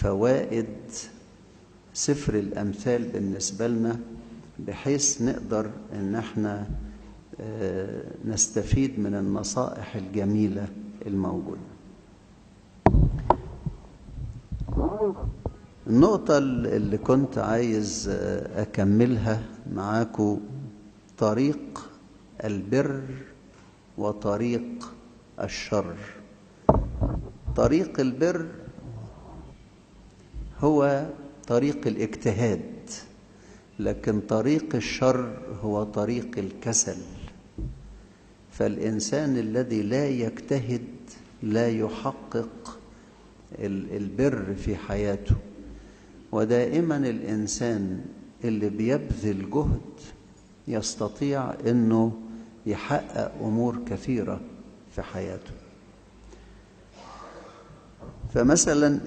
فوائد سفر الأمثال بالنسبة لنا، بحيث نقدر إن احنا نستفيد من النصائح الجميلة الموجودة. النقطة اللي كنت عايز أكملها معاكم طريق البر وطريق الشر. طريق البر هو طريق الاجتهاد، لكن طريق الشر هو طريق الكسل. فالإنسان الذي لا يجتهد لا يحقق البر في حياته. ودائما الإنسان اللي بيبذل جهد يستطيع أنه يحقق أمور كثيرة في حياته. فمثلا